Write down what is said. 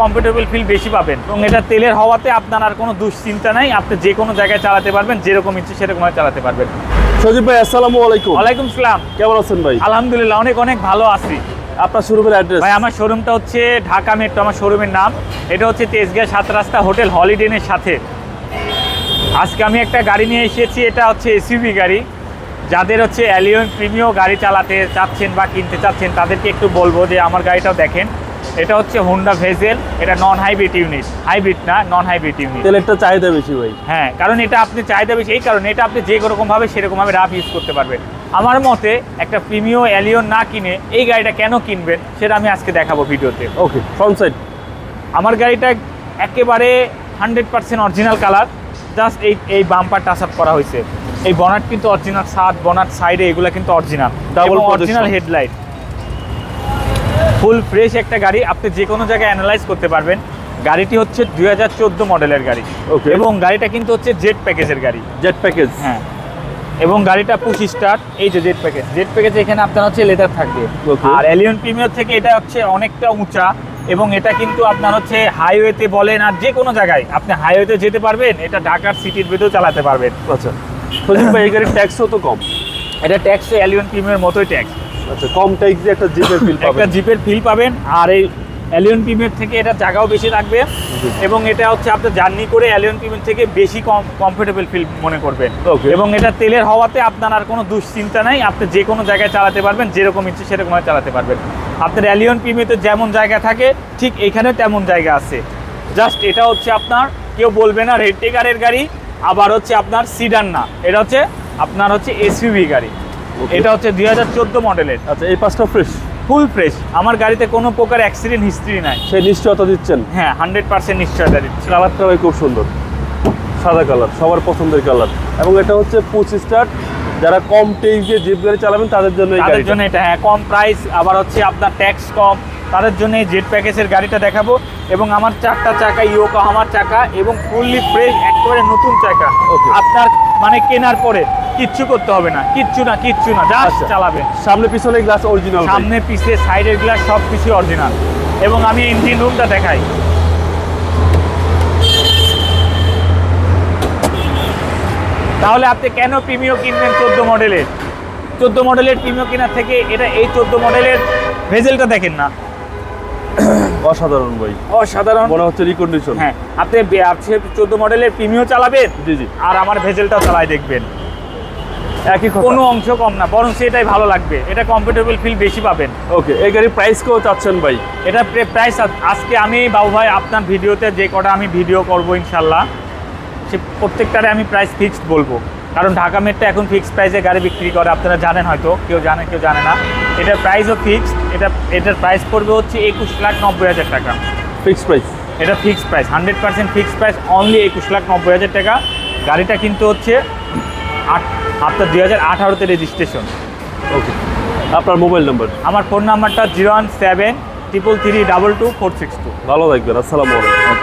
Comfortable feel বেশি পাবেন এবং এটা তেলের হওয়াতে আপনার আর কোনো দুশ্চিন্তা নাই, আপনি যে কোনো জায়গায় চালাতে পারবেন, যেরকম ইচ্ছে সেরকমভাবে চালাতে পারবেন। সজীব ভাই আসসালামু আলাইকুম। ওয়ালাইকুম সালাম। কেমন আছেন ভাই? আলহামদুলিল্লাহ অনেক অনেক ভালো আছি। আপনার শোরুমের অ্যাড্রেস? ভাই আমার শোরুমটা হচ্ছে ঢাকা মেট্রো, আমার শোরুমের নাম। এটা হচ্ছে তেজগাঁ 7 রাস্তা হোটেল হলিডেনের সাথে। আজকে আমি একটা গাড়ি নিয়ে এসেছি, এটা হচ্ছে এসইউভি গাড়ি। যাদের হচ্ছে অ্যালিয়ন প্রিমিও গাড়ি চালাতে চাচ্ছেন বা কিনতে চাচ্ছেন তাদেরকে একটু বলবো যে আমার গাড়িটাও দেখেন। এটা হচ্ছে হোন্ডা ভেজেল, এটা নন হাইব্রিড ইউনিট, হাইব্রিড না নন হাইব্রিড ইউনিট। তেলেরটা চাহিদা বেশি ভাই। হ্যাঁ, কারণ এটা আপনি চাহিদা বেশি এই কারণে এটা আপনি যে রকমভাবে সেরকমভাবে রাফ ইউজ করতে পারবেন। আমার মতে একটা প্রিমিও অ্যালিয়ন না কিনে এই গাড়িটা কেন কিনবেন সেটা আমি আজকে দেখাবো ভিডিওতে। ওকে, ফ্রন্ট সাইড। আমার গাড়িটা একেবারে 100% অরিজিনাল কালার, জাস্ট এই বাম্পার টাচ আপ করা হয়েছে। এই বনাট কিন্তু অরিজিনাল, বনাট সাইডে এগুলো কিন্তু original, double original headlight, full fresh একটা গাড়ি। আপনি যে কোনো জায়গায় অ্যানালাইজ করতে পারবেন। গাড়িটি হচ্ছে 2014 মডেলের গাড়ি। ওকে, এবং গাড়িটা কিন্তু হচ্ছে জেড প্যাকেজের গাড়ি। Z package? হ্যাঁ, এবং গাড়িটা পুশ স্টার্ট। এই যে জেড প্যাকেজ এখানে আপনার হচ্ছে লেদার থাকবে। আর এলিয়ন প্রিমিয়ার থেকে এটা হচ্ছে অনেকটা উঁচা এবং এটা কিন্তু আপনার হচ্ছে হাইওয়েতে বলেন আর যে কোনো জায়গায় আপনি হাইওয়েতে যেতে পারবেন, এটা ঢাকার সিটির ভেতরেও চালাতে পারবেন। আচ্ছা, সজীব ভাই এই গাড়ির ট্যাক্সও তো কম? এটা ট্যাক্স এলিয়ন প্রিমিয়ার মতোই ট্যাক্স। আচ্ছা, কম ট্যাক্স দিয়ে একটা জিপের ফিল পাবেন। একটা জিপের ফিল পাবেন। আর এই এলিয়ন প্রিমিয়ার থেকে এটা জায়গাও বেশি থাকবে এবং এটা হচ্ছে আপনার জার্নি করে এলিয়ন প্রিমিয়ার থেকে বেশি কমফোর্টেবল ফিল মনে করবেন। এবং এটা তেলের হওয়াতে আপনার আর কোনো দুশ্চিন্তা নাই, আপনি যে কোনো জায়গায় চালাতে পারবেন, যেরকম ইচ্ছে সেরকমভাবে চালাতে পারবেন। আপনার এলিয়ন প্রিমিয়াতে যেমন জায়গা থাকে ঠিক এখানেও তেমন জায়গা আছে। জাস্ট এটা হচ্ছে আপনার কেউ বলবে না রেড টেকারের গাড়ি, আবার হচ্ছে আপনার সিডান না, এটা হচ্ছে আপনার হচ্ছে এসইউভি গাড়ি। এটা হচ্ছে 2014 মডেলের। আচ্ছা, এই পাঁচটা ফ্রেশ? Full fresh. আমার গাড়িতে কোনো প্রকার অ্যাক্সিডেন্ট হিস্ট্রি নাই। সেই নিশ্চয়তা দিচ্ছেন? হ্যাঁ, 100% নিশ্চয়তা দিচ্ছি। কালারটা ভাই খুব সুন্দর, সাদা কালার, সবার পছন্দের কালার। এবং এটা হচ্ছে পুশ স্টার্ট, যারা কম ট্যাক্স দিয়ে জিপ গাড়ি চালাবেন তাদের জন্য এই গাড়িটা। এটা হ্যাঁ কম প্রাইস, আবার হচ্ছে আপনার ট্যাক্স কম, তাদের জন্য এই জেড প্যাকেজের গাড়িটা দেখাবো। এবং আমার 4টা চাকা ইয়োকোহামার চাকা এবং ফুললি ফ্রেশ একেবারে নতুন চাকা। আপনার মানে কেনার পরে কিচ্ছু করতে হবে না, কিচ্ছু না, জাস্ট চালাবেন। সামনে পিছনে গ্লাস অরিজিনাল? সামনে পিছে সাইডের গ্লাস সব কিছু অরিজিনাল। এবং আমি ইঞ্জিন রুমটা দেখাই। তাহলে আপনি কেন প্রিমিও কিনবেন 14 মডেলের? 14 মডেলের প্রিমিও কেনার থেকে এটা এই 14 মডেলের ভেজেলটা দেখেন না, অসাধারণ ভাই, অসাধারণ মনে হচ্ছে রিকন্ডিশন। হ্যাঁ, আপনি 14 মডেলের প্রিমিও চালাবেন, জি, আর আমার ভেজেলটাও চালাই দেখবেন, একই কোনো অংশ কম না, বরং সেটাই ভালো লাগবে। এটা কমফোর্টেবল ফিল বেশি পাবেন। ওকে, এই গাড়ির প্রাইস কেউ চাচ্ছেন ভাই? এটা প্রাইস আজকে আমি বাবু ভাই আপনার ভিডিওতে যে কটা আমি ভিডিও করব ইনশাল্লাহ সে প্রত্যেকটারে আমি প্রাইস ফিক্সড বলবো। কারণ ঢাকা মেট্রো এখন ফিক্সড প্রাইসে গাড়ি বিক্রি করে, আপনারা জানেন হয়তো, কেউ জানে কেউ জানে না। এটার প্রাইসও ফিক্সড। এটার প্রাইস পড়বে হচ্ছে 21,90,000 টাকা ফিক্সড প্রাইস। এটা fixed price, 100% fixed price, only 21,90,000 টাকা। গাড়িটা কিন্তু হচ্ছে আপনার 2018-তে রেজিস্ট্রেশন। ওকে, আপনার মোবাইল নাম্বার? আমার ফোন নাম্বারটা 01733322462। ভালো থাকবেন, আসসালামু আলাইকুম।